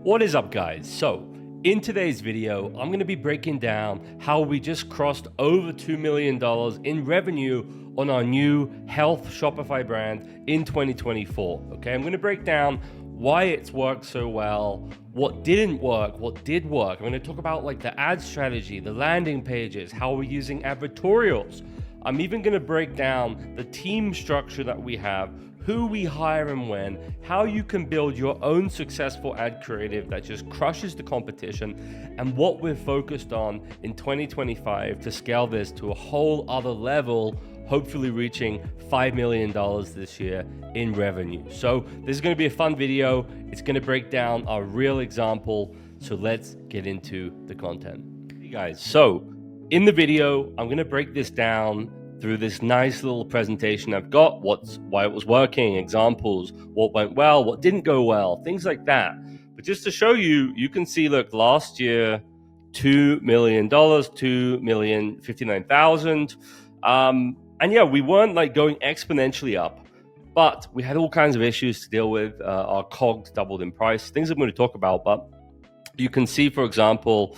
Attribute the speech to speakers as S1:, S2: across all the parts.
S1: What is up, guys? So in today's video, I'm going to be breaking down how we just crossed over $2 million in revenue on our new health Shopify brand in 2024. Okay, I'm going to break down why it's worked so well, what didn't work, what did work. I'm going to talk about like the ad strategy, the landing pages, how we're using advertorials. I'm even going to break down the team structure that we have, who we hire and when, how you can build your own successful ad creative that just crushes the competition, and what we're focused on in 2025 to scale this to a whole other level, hopefully reaching $5 million this year in revenue. So this is going to be a fun video. It's going to break down our real example. So let's get into the content. Hey guys, so in the video, I'm going to break this down through this nice little presentation I've got, why it was working, examples, what went well, what didn't go well, things like that. But just to show you, you can see, look, last year, $2 million, $2,059,000. And yeah, we weren't like going exponentially up, but we had all kinds of issues to deal with. Our COGS doubled in price, things I'm going to talk about. But you can see, for example,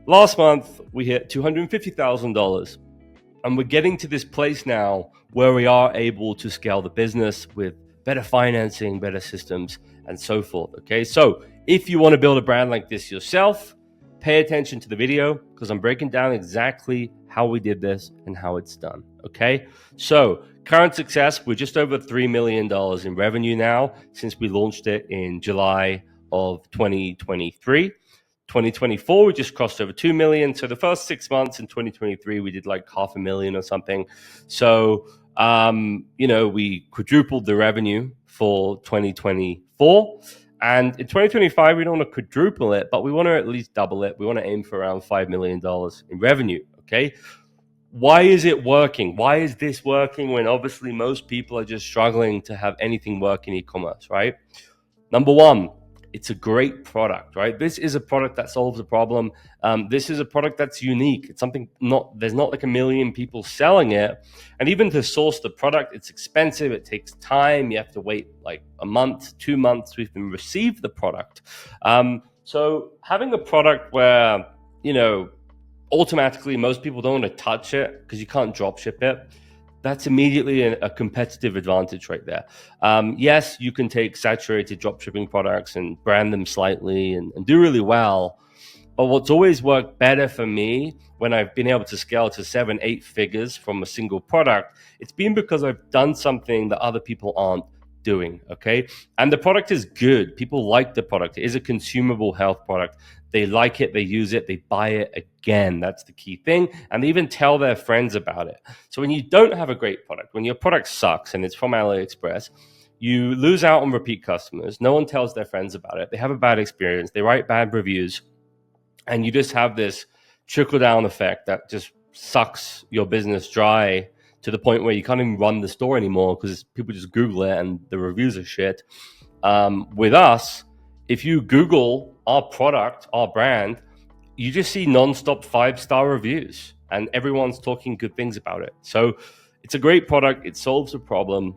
S1: last month we hit $250,000. And we're getting to this place now where we are able to scale the business with better financing, better systems, and so forth. Okay, so if you want to build a brand like this yourself, pay attention to the video because I'm breaking down exactly how we did this and how it's done. Okay, so current success, we're just over $3 million in revenue now since we launched it in July of 2023. 2024, we just crossed over 2 million. So the first 6 months in 2023, we did like $500,000 or something. So, we quadrupled the revenue for 2024. And in 2025, we don't want to quadruple it, but we want to at least double it. We want to aim for around $5 million in revenue. Okay. Why is it working? Why is this working when obviously most people are just struggling to have anything work in e-commerce, right? Number one, it's a great product, right? This is a product that solves a problem. This is a product that's unique. It's something there's not like a million people selling it. And even to source the product, it's expensive. It takes time. You have to wait like a month, 2 months to even receive the product. So having a product where, automatically most people don't want to touch it because you can't drop ship it, that's immediately a competitive advantage right there. Yes, you can take saturated dropshipping products and brand them slightly and do really well. But what's always worked better for me when I've been able to scale to 7-8 figures from a single product, it's been because I've done something that other people aren't doing, okay? And the product is good. People like the product. It is a consumable health product. They like it, they use it, they buy it again. That's the key thing. And they even tell their friends about it. So when you don't have a great product, when your product sucks and it's from AliExpress, you lose out on repeat customers. No one tells their friends about it. They have a bad experience. They write bad reviews. And you just have this trickle-down effect that just sucks your business dry to the point where you can't even run the store anymore because people just Google it and the reviews are shit. With us, if you Google our product, our brand, you just see nonstop 5-star reviews and everyone's talking good things about it. So it's a great product. It solves a problem.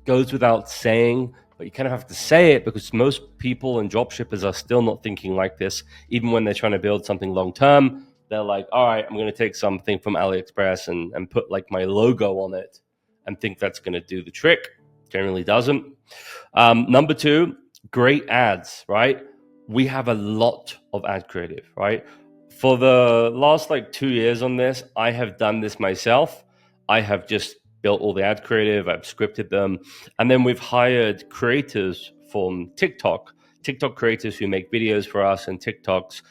S1: Goes without saying, but you kind of have to say it because most people and dropshippers are still not thinking like this. Even when they're trying to build something long term, they're like, all right, I'm going to take something from AliExpress and put like my logo on it and think that's going to do the trick. Generally doesn't. Number two, great ads, right? We have a lot of ad creative, right? For the last 2 years on this, I have done this myself. I have just built all the ad creative, I've scripted them, and then we've hired creators from TikTok creators who make videos for us and TikToks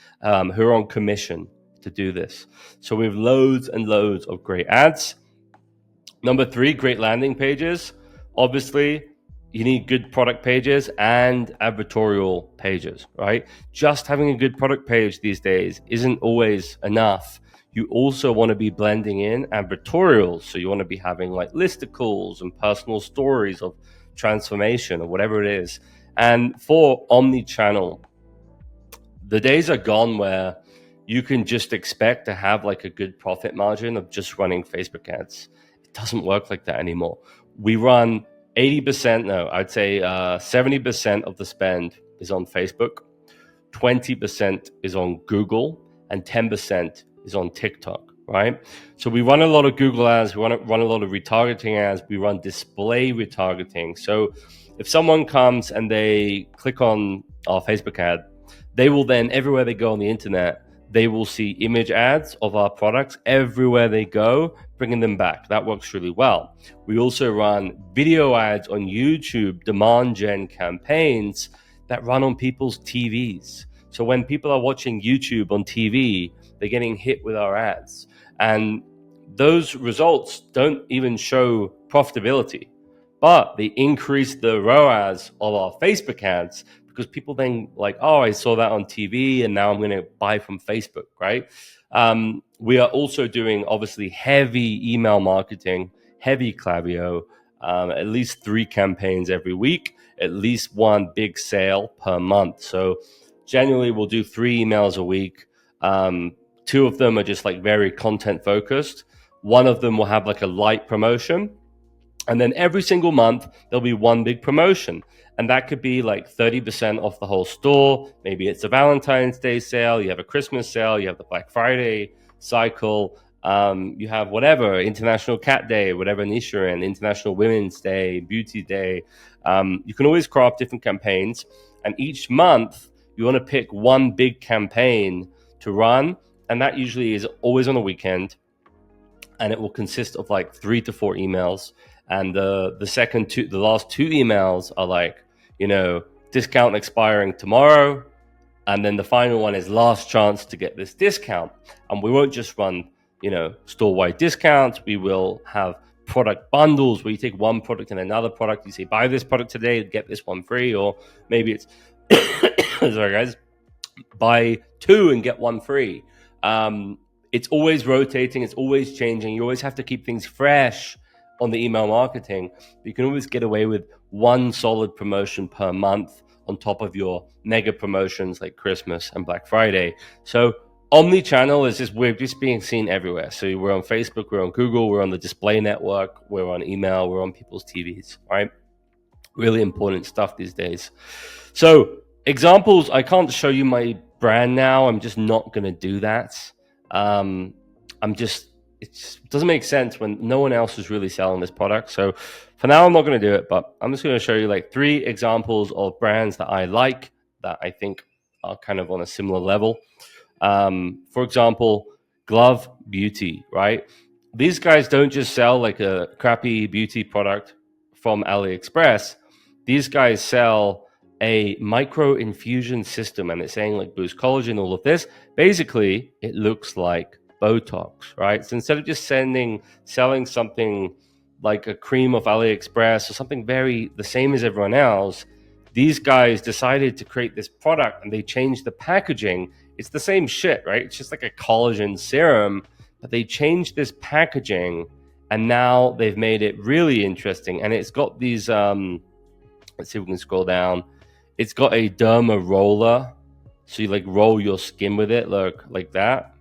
S1: who are on commission to do this. So we have loads and loads of great ads. Number three, great landing pages. Obviously, you need good product pages and advertorial pages, right? Just having a good product page these days isn't always enough. You also want to be blending in advertorials. So you want to be having like listicles and personal stories of transformation or whatever it is. And for omni-channel, the days are gone where you can just expect to have like a good profit margin of just running Facebook ads. It doesn't work like that anymore. We run 80%, no, I'd say 70% of the spend is on Facebook, 20% is on Google, and 10% is on TikTok, right? So we run a lot of Google ads, we run a lot of retargeting ads, we run display retargeting. So if someone comes and they click on our Facebook ad, they will then, everywhere they go on the internet, they will see image ads of our products everywhere they go, bringing them back. That works really well. We also run video ads on YouTube, demand gen campaigns that run on people's TVs. So when people are watching YouTube on TV, they're getting hit with our ads. And those results don't even show profitability, but they increase the ROAS of our Facebook ads, because people then like, oh, I saw that on TV and now I'm going to buy from Facebook, right? We are also doing obviously heavy email marketing, heavy Klaviyo, at least 3 campaigns every week, at least 1 big sale per month. So generally we'll do 3 emails a week. 2 of them are just like very content focused. 1 of them will have like a light promotion. And then every single month, there'll be 1 big promotion. And that could be like 30% off the whole store. Maybe it's a Valentine's Day sale. You have a Christmas sale. You have the Black Friday cycle. You have whatever, International Cat Day, whatever niche you're in, International Women's Day, Beauty Day. You can always craft different campaigns. And each month, you want to pick 1 big campaign to run. And that usually is always on a weekend. And it will consist of like 3 to 4 emails. And the last 2 emails are like, discount expiring tomorrow. And then the final one is last chance to get this discount. And we won't just run, store-wide discounts. We will have product bundles where you take 1 product and another product. You say, buy this product today, get this one free. Or maybe it's, sorry guys, buy 2 and get 1 free. It's always rotating. It's always changing. You always have to keep things fresh on the email marketing. You can always get away with 1 solid promotion per month on top of your mega promotions like Christmas and Black Friday. So omni-channel is we're just being seen everywhere. So we're on Facebook, we're on Google, we're on the display network, we're on email, we're on people's TVs, right? Really important stuff these days. So examples, I can't show you my brand now. I'm just not going to do that. It doesn't make sense when no one else is really selling this product. So for now, I'm not going to do it, but I'm just going to show you like 3 examples of brands that I like, that I think are kind of on a similar level. For example, Glove Beauty, right? These guys don't just sell like a crappy beauty product from AliExpress. These guys sell a micro infusion system, and it's saying like boost collagen, all of this. Basically, it looks like Botox, right? So instead of just selling something like a cream of AliExpress or something very the same as everyone else, these guys decided to create this product and they changed the packaging. It's the same shit, right? It's just like a collagen serum, but they changed this packaging and now they've made it really interesting. And it's got these, let's see if we can scroll down. It's got a derma roller. So you like roll your skin with it, look, like that.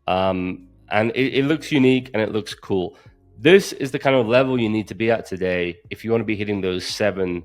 S1: And it looks unique and it looks cool. This is the kind of level you need to be at today if you want to be hitting those 7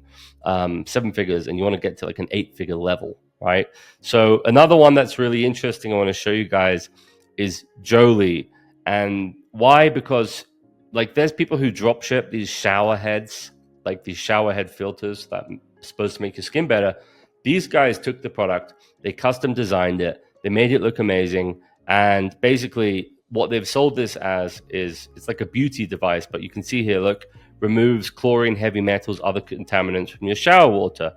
S1: figures and you want to get to like an 8-figure level, right? So another one that's really interesting I want to show you guys is Jolie. And why? Because like there's people who drop ship these shower heads, like these shower head filters that are supposed to make your skin better. These guys took the product, they custom designed it, they made it look amazing. And basically what they've sold this as is it's like a beauty device, but you can see here, look, removes chlorine, heavy metals, other contaminants from your shower water.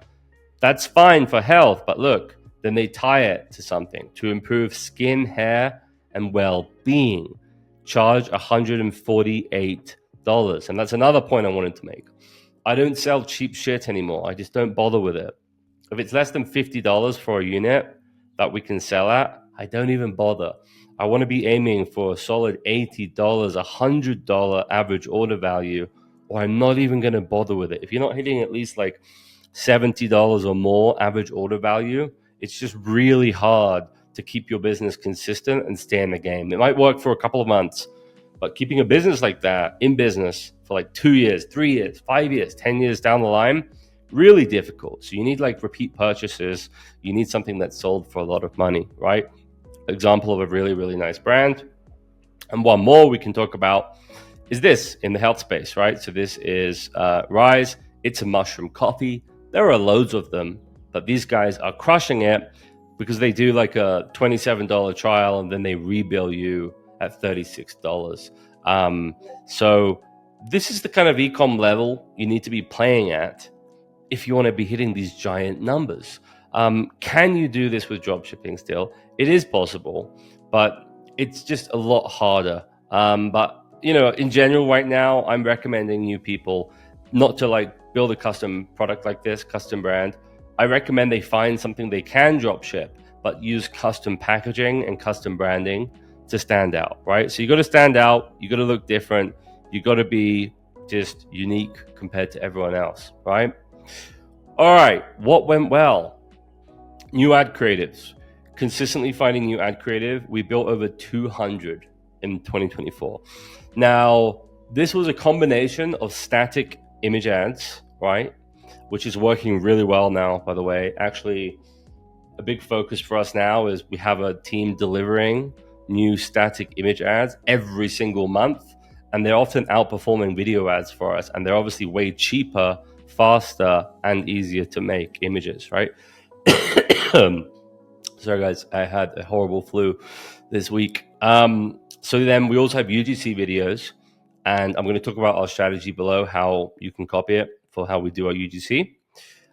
S1: That's fine for health, but look, then they tie it to something to improve skin, hair, and well-being. Charge $148. And that's another point I wanted to make. I don't sell cheap shit anymore. I just don't bother with it. If it's less than $50 for a unit that we can sell at, I don't even bother. I want to be aiming for a solid $80, $100 average order value, or I'm not even going to bother with it. If you're not hitting at least like $70 or more average order value, it's just really hard to keep your business consistent and stay in the game. It might work for a couple of months, but keeping a business like that in business for like 2 years, 3 years, 5 years, 10 years down the line really difficult. So you need like repeat purchases. You need something that's sold for a lot of money, right? Example of a really, really nice brand. And one more we can talk about is this in the health space, right? So this is Rise. It's a mushroom coffee. There are loads of them, but these guys are crushing it because they do like a $27 trial and then they rebill you at $36. So this is the kind of e-com level you need to be playing at if you want to be hitting these giant numbers. Can you do this with dropshipping still? It is possible, but it's just a lot harder. But in general, right now, I'm recommending new people not to like build a custom product like this, custom brand. I recommend they find something they can dropship, but use custom packaging and custom branding to stand out, right? So you got to stand out, you got to look different, you got to be just unique compared to everyone else, right? All right, what went well? New ad creatives. Consistently finding new ad creative. We built over 200 in 2024. Now, this was a combination of static image ads, right? Which is working really well now, by the way. Actually, a big focus for us now is we have a team delivering new static image ads every single month. And they're often outperforming video ads for us. And they're obviously way cheaper, faster, and easier to make images, right? Sorry, guys, I had a horrible flu this week. So then we also have UGC videos, and I'm going to talk about our strategy below, how you can copy it for how we do our UGC.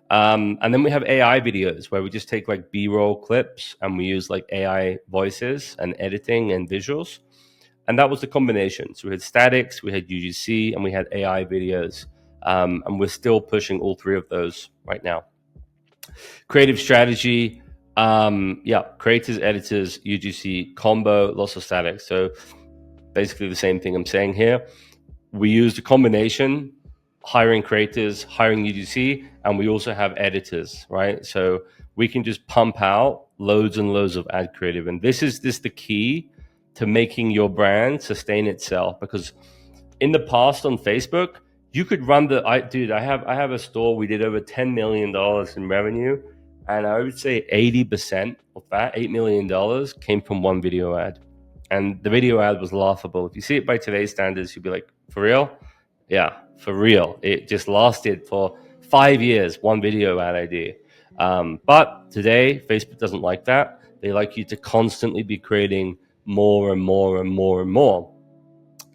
S1: And then we have AI videos where we just take like B-roll clips and we use like AI voices and editing and visuals. And that was the combination. So we had statics, we had UGC, and we had AI videos. And we're still pushing all three of those right now. Creative strategy, creators, editors, UGC, combo, lots of statics. So basically the same thing I'm saying here. We used a combination, hiring creators, hiring UGC, and we also have editors, right? So we can just pump out loads and loads of ad creative. And this is the key to making your brand sustain itself, because in the past on Facebook, you could run I have a store. We did over $10 million in revenue, and I would say 80% of that $8 million came from one video ad, and the video ad was laughable. If you see it by today's standards, you'd be like, for real? Yeah, for real. It just lasted for 5 years, one video ad idea. But today, Facebook doesn't like that. They like you to constantly be creating more and more and more and more.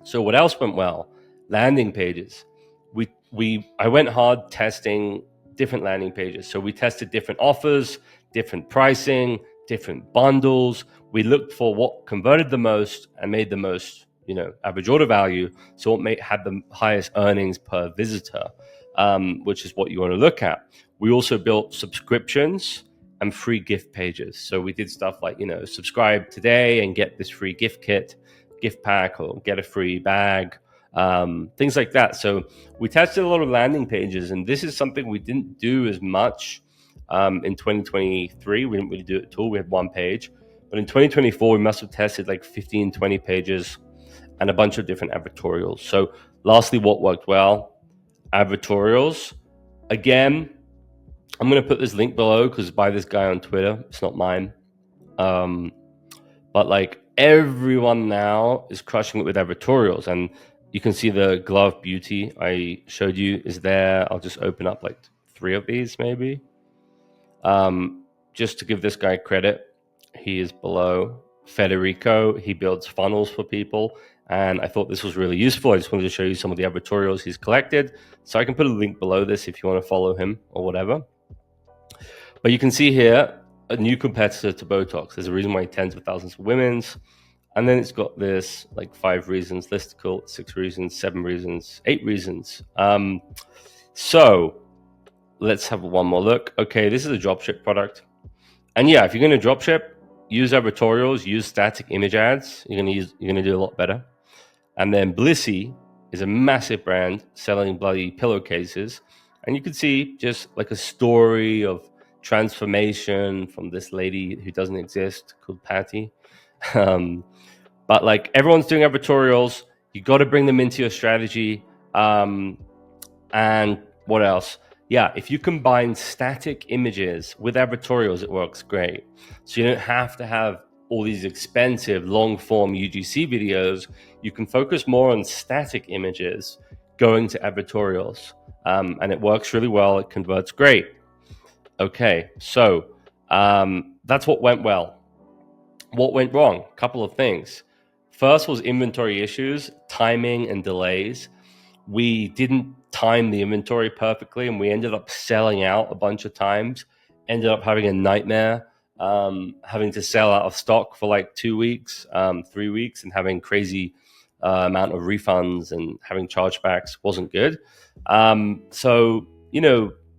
S1: So what else went well? Landing pages. I went hard testing different landing pages. So we tested different offers, different pricing, different bundles. We looked for what converted the most and made the most, average order value. So what had the highest earnings per visitor, which is what you want to look at. We also built subscriptions and free gift pages. So we did stuff like, subscribe today and get this free gift kit, gift pack, or get a free bag, things like that. So we tested a lot of landing pages, and this is something we didn't do as much in 2023. We didn't really do it at all. We had one page. But in 2024, we must have tested like 15, 20 pages and a bunch of different advertorials. So lastly, what worked well? Advertorials. Again, I'm going to put this link below because by this guy on Twitter. It's not mine. But like everyone now is crushing it with advertorials, and you can see the glove beauty I showed you is there. I'll just open up like 3 of these maybe. Just to give this guy credit, he is below. Federico, he builds funnels for people, and I thought this was really useful. I just wanted to show you some of the advertorials he's collected. So I can put a link below this if you want to follow him or whatever. But you can see here a new competitor to Botox. There's a reason why tens of thousands of women's. And then it's got this like 5 reasons, listicle, 6 reasons, 7 reasons, 8 reasons. So let's have one more look. Okay, this is a dropship product. And yeah, if you're going to dropship, use advertorials, use static image ads. You're going to do a lot better. And then Blissy is a massive brand selling bloody pillowcases. And you can see just like a story of transformation from this lady who doesn't exist called Patty. But like everyone's doing advertorials, you got to bring them into your strategy. And what else? Yeah, if you combine static images with advertorials, it works great. So you don't have to have all these expensive long form UGC videos. You can focus more on static images going to advertorials. And it works really well. It converts great. Okay, so that's what went well. What went wrong? A couple of things. First was inventory issues, timing, and delays. We didn't time the inventory perfectly, and we ended up selling out a bunch of times. Ended up having a nightmare, having to sell out of stock for like 2 weeks, 3 weeks, and having crazy amount of refunds and having chargebacks wasn't good. So,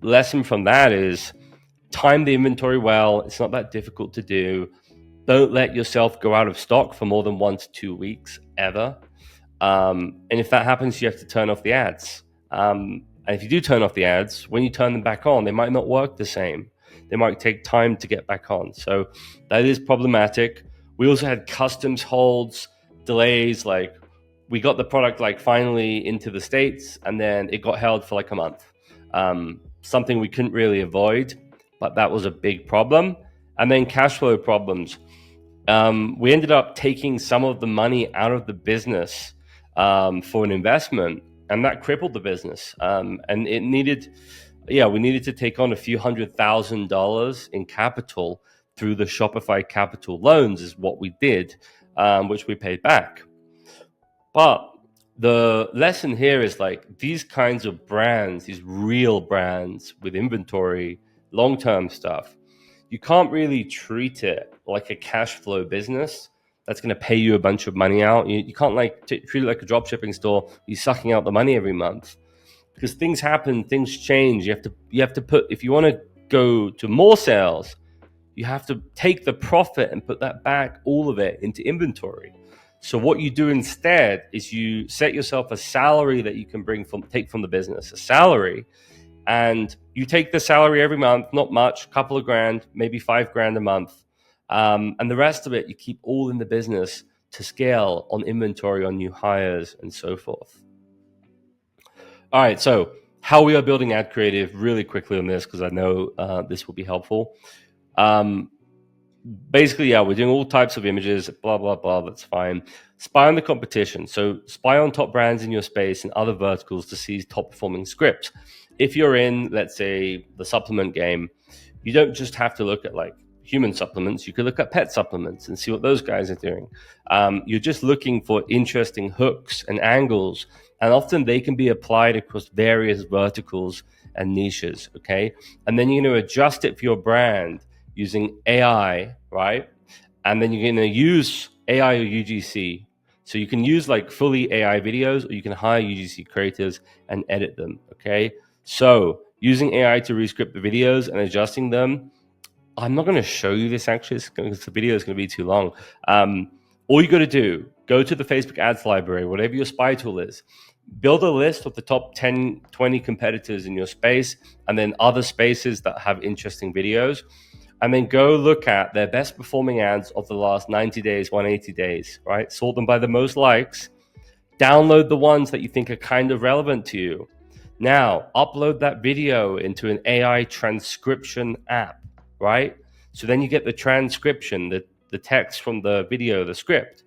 S1: lesson from that is time the inventory well. It's not that difficult to do. Don't let yourself go out of stock for more than 1 to 2 weeks ever. And if that happens, you have to turn off the ads. And if you do turn off the ads, when you turn them back on, they might not work the same. They might take time to get back on. So that is problematic. We also had customs holds, delays. Like we got the product like finally into the States, and then it got held for like a month. Something we couldn't really avoid, but that was a big problem. And then cash flow problems. We ended up taking some of the money out of the business for an investment, and that crippled the business. And we needed to take on a few $100,000 in capital through the Shopify capital loans, is what we did, which we paid back. But the lesson here is like these kinds of brands, these real brands with inventory, long-term stuff, you can't really treat it like a cash flow business that's going to pay you a bunch of money out. You can't treat it like a drop shipping store. You're sucking out the money every month because things happen, things change. You have to put, if you want to go to more sales, you have to take the profit and put that back, all of it, into inventory. So what you do instead is you set yourself a salary that you can take from the business, a salary. And you take the salary every month, not much, a couple of grand, maybe $5,000 a month. And the rest of it, you keep all in the business to scale on inventory, on new hires, and so forth. All right, so how we are building ad creative really quickly on this, because I know this will be helpful. Basically, yeah, we're doing all types of images, blah, blah, blah, that's fine. Spy on the competition. So spy on top brands in your space and other verticals to see top performing scripts. If you're in, let's say, the supplement game, you don't just have to look at like human supplements. You could look at pet supplements and see what those guys are doing. You're just looking for interesting hooks and angles, and often they can be applied across various verticals and niches, okay? And then you're going to adjust it for your brand using AI, right? And then you're going to use AI or UGC. So you can use like fully AI videos, or you can hire UGC creators and edit them, okay? So using AI to rescript the videos and adjusting them, I'm not going to show you this actually, because the video is going to be too long. All you got to do, go to the Facebook ads library, whatever your spy tool is, build a list of the top 10, 20 competitors in your space, and then other spaces that have interesting videos. And then go look at their best performing ads of the last 90 days, 180 days, right? Sort them by the most likes. Download the ones that you think are kind of relevant to you. Now, upload that video into an AI transcription app, right? So then you get the transcription, the text from the video, the script.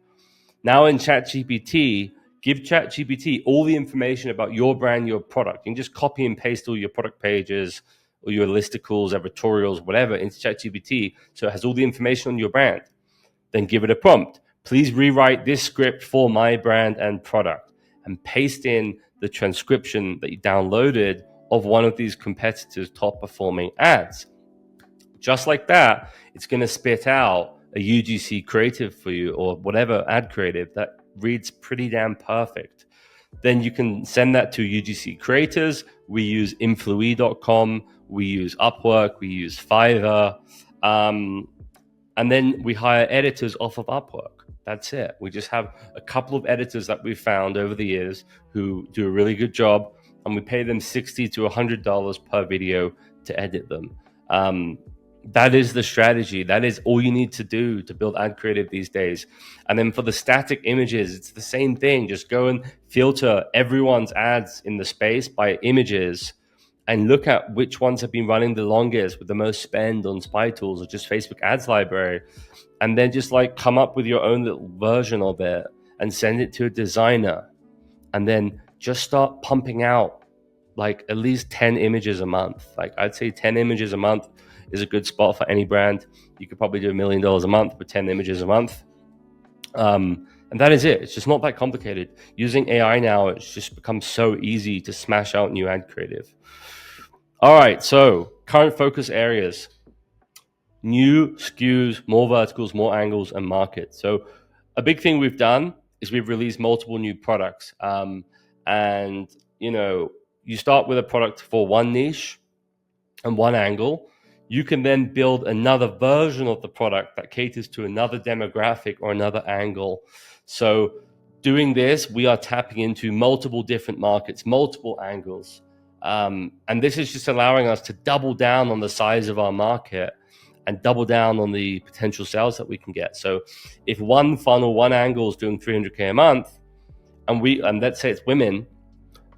S1: Now in ChatGPT, give ChatGPT all the information about your brand, your product. You can just copy and paste all your product pages or your listicles, advertorials, whatever, into ChatGPT, so it has all the information on your brand. Then give it a prompt. Please rewrite this script for my brand and product, and paste in the transcription that you downloaded of one of these competitors' top performing ads. Just like that, it's going to spit out a UGC creative for you, or whatever ad creative that reads pretty damn perfect. Then you can send that to UGC creators. We use influee.com, we use Upwork, we use Fiverr, and then we hire editors off of Upwork. That's it. We just have a couple of editors that we've found over the years who do a really good job, and we pay them $60 to $100 per video to edit them. That is the strategy. That is all you need to do to build ad creative these days. And then for the static images, it's the same thing. Just go and filter everyone's ads in the space by images, and look at which ones have been running the longest with the most spend on spy tools or just Facebook ads library, and then just like come up with your own little version of it and send it to a designer, and then just start pumping out like at least 10 images a month. Like I'd say 10 images a month is a good spot for any brand. You could probably do $1 million a month with 10 images a month. And that is it. It's just not that complicated. Using AI now, it's just become so easy to smash out new ad creative. All right, so current focus areas: new SKUs, more verticals, more angles, and markets. So a big thing we've done is we've released multiple new products. And, you start with a product for one niche and one angle. You can then build another version of the product that caters to another demographic or another angle. So doing this, we are tapping into multiple different markets, multiple angles. And this is just allowing us to double down on the size of our market and double down on the potential sales that we can get. So if one funnel, one angle is doing 300K a month, and let's say it's women,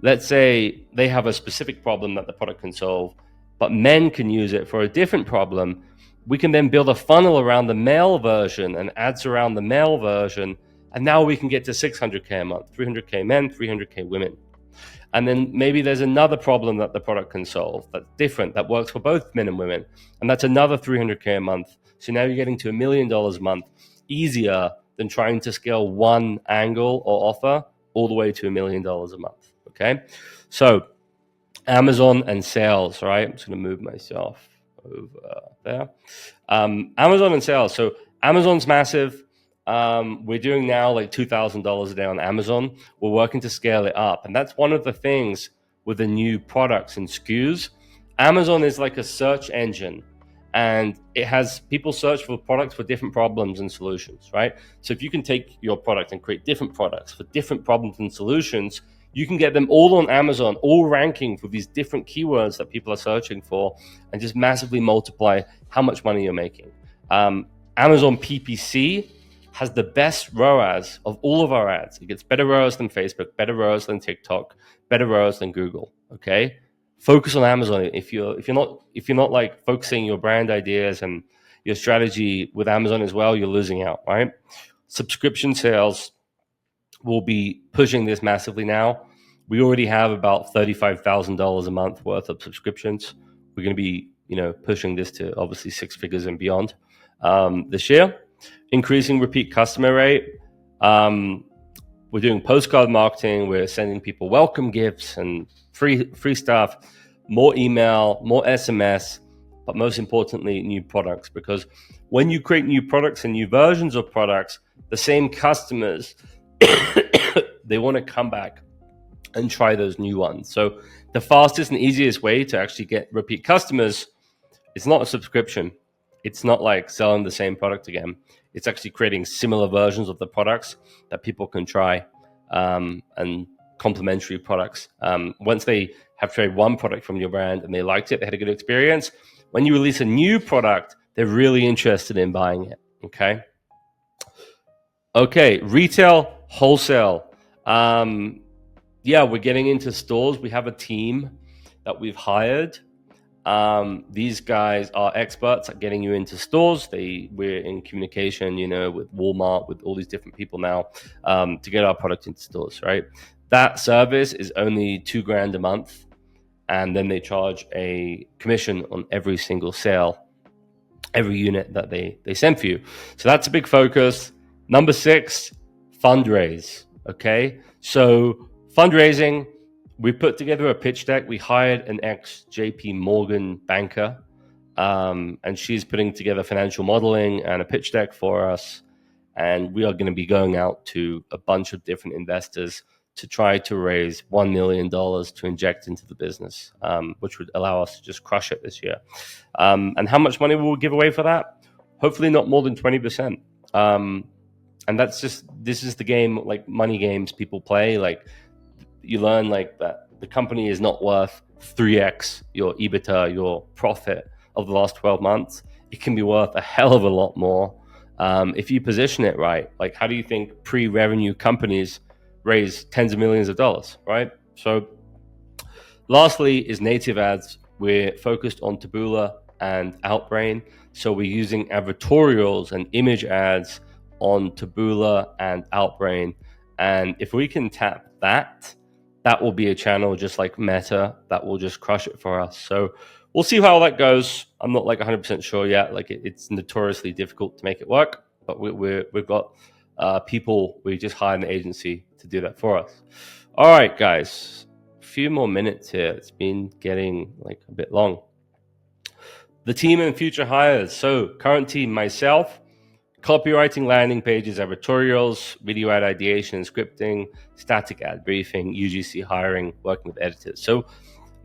S1: let's say they have a specific problem that the product can solve, but men can use it for a different problem, we can then build a funnel around the male version and ads around the male version. And now we can get to 600K a month, 300K men, 300K women. And then maybe there's another problem that the product can solve that's different, that works for both men and women. And that's another 300K a month. So now you're getting to $1 million a month, easier than trying to scale one angle or offer all the way to $1 million a month. Okay. So Amazon and sales, right? I'm just going to move myself over there. Amazon and sales. So Amazon's massive. We're doing now like $2,000 a day on Amazon. We're working to scale it up. And that's one of the things with the new products and SKUs. Amazon is like a search engine, and it has people search for products for different problems and solutions, right? So if you can take your product and create different products for different problems and solutions, you can get them all on Amazon, all ranking for these different keywords that people are searching for, and just massively multiply how much money you're making. Amazon PPC has the best ROAS of all of our ads. It gets better ROAS than Facebook, better ROAS than TikTok, better ROAS than Google. Okay, focus on Amazon. If you're not like focusing your brand ideas and your strategy with Amazon as well, you're losing out, right? Subscription sales will be pushing this massively now. We already have about $35,000 a month worth of subscriptions. We're going to be, pushing this to obviously six figures and beyond this year. Increasing repeat customer rate. We're doing postcard marketing. We're sending people welcome gifts and free stuff, more email, more SMS, but most importantly, new products. Because when you create new products and new versions of products, the same customers, they want to come back and try those new ones. So the fastest and easiest way to actually get repeat customers is not a subscription. It's not like selling the same product again. It's actually creating similar versions of the products that people can try, and complementary products. Once they have tried one product from your brand and they liked it, they had a good experience, when you release a new product, they're really interested in buying it. Okay, retail, wholesale. We're getting into stores. We have a team that we've hired. These guys are experts at getting you into stores. We're in communication, with Walmart, with all these different people now, to get our product into stores, right? That service is only $2,000 a month, and then they charge a commission on every single sale, every unit that they send for you. So that's a big focus. Number 6, fundraise. Okay, so fundraising. We put together a pitch deck. We hired an ex-JP Morgan banker, and she's putting together financial modeling and a pitch deck for us. And we are going to be going out to a bunch of different investors to try to raise $1 million to inject into the business, which would allow us to just crush it this year. And how much money will we give away for that? Hopefully not more than 20%. And this is the game, like money games people play. Like, you learn like that the company is not worth 3x your EBITDA, your profit of the last 12 months. It can be worth a hell of a lot more if you position it right. Like, how do you think pre-revenue companies raise tens of millions of dollars, right? So Lastly is native ads. We're focused on Taboola and Outbrain. So we're using advertorials and image ads on Taboola and Outbrain. And if we can tap that, that will be a channel just like Meta that will just crush it for us. So we'll see how that goes. I'm not like 100% sure yet. Like it's notoriously difficult to make it work, but we've got people. We just hired an agency to do that for us. All right, guys, a few more minutes here. It's been getting like a bit long. The team and future hires. So current team, myself, copywriting, landing pages, advertorials, video ad ideation, scripting, static ad briefing, UGC hiring, working with editors. So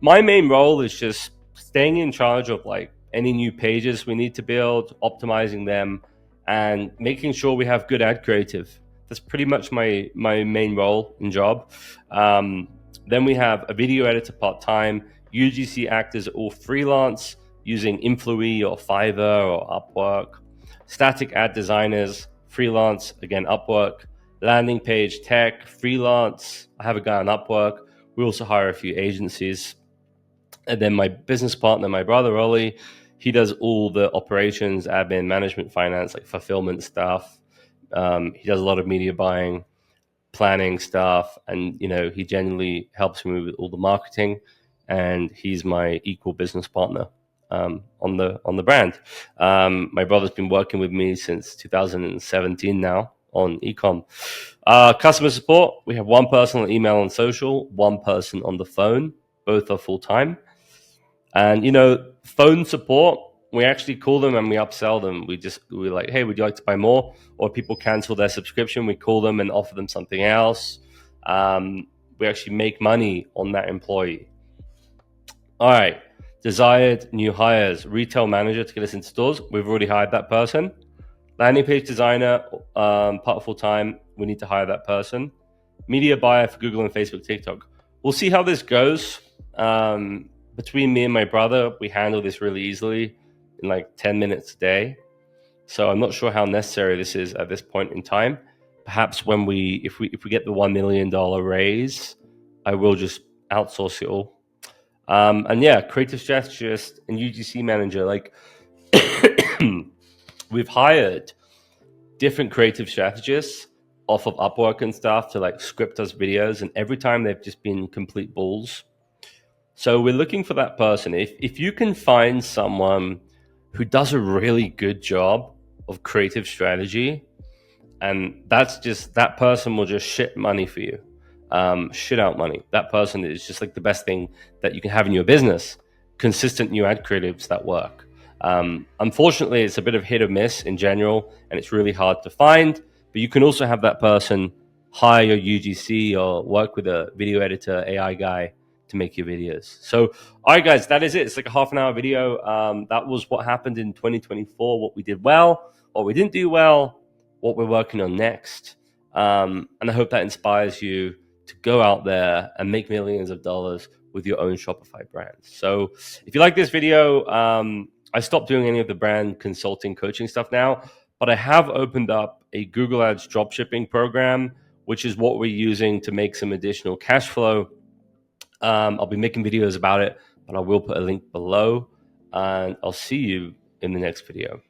S1: my main role is just staying in charge of like any new pages we need to build, optimizing them, and making sure we have good ad creative. That's pretty much my main role and job. Then we have a video editor part-time, UGC actors all freelance using Influee or Fiverr or Upwork, static ad designers, freelance, again, Upwork, landing page tech, freelance. I have a guy on Upwork. We also hire a few agencies. And then my business partner, my brother, Ollie, he does all the operations, admin, management, finance, like fulfillment stuff. He does a lot of media buying, planning stuff, and he genuinely helps me with all the marketing. And he's my equal business partner on the brand. My brother's been working with me since 2017 now on ecom. Customer support, we have one person on email and social, one person on the phone. Both are full time. And phone support, we actually call them and we upsell them. We're like, hey, would you like to buy more? Or people cancel their subscription, we call them and offer them something else. We actually make money on that employee. All right, desired new hires, retail manager to get us into stores. We've already hired that person. Landing page designer, part full time. We need to hire that person. Media buyer for Google and Facebook, TikTok. We'll see how this goes. Between me and my brother, we handle this really easily in like 10 minutes a day. So I'm not sure how necessary this is at this point in time. Perhaps when if we get the $1 million raise, I will just outsource it all. And yeah, creative strategist and UGC manager. Like we've hired different creative strategists off of Upwork and stuff to like script us videos, and every time they've just been complete bulls. So we're looking for that person. If you can find someone who does a really good job of creative strategy, and that person will just shit money for you, shit out money. That person is just like the best thing that you can have in your business. Consistent new ad creatives that work. Unfortunately, it's a bit of hit or miss in general, and it's really hard to find. But you can also have that person hire your UGC or work with a video editor, AI guy to make your videos. So, all right, guys, that is it. It's like a half an hour video. That was what happened in 2024, what we did well, what we didn't do well, what we're working on next. And I hope that inspires you to go out there and make millions of dollars with your own Shopify brand. So if you like this video, I stopped doing any of the brand consulting coaching stuff now, but I have opened up a Google Ads dropshipping program, which is what we're using to make some additional cash flow. I'll be making videos about it, but I will put a link below, and I'll see you in the next video.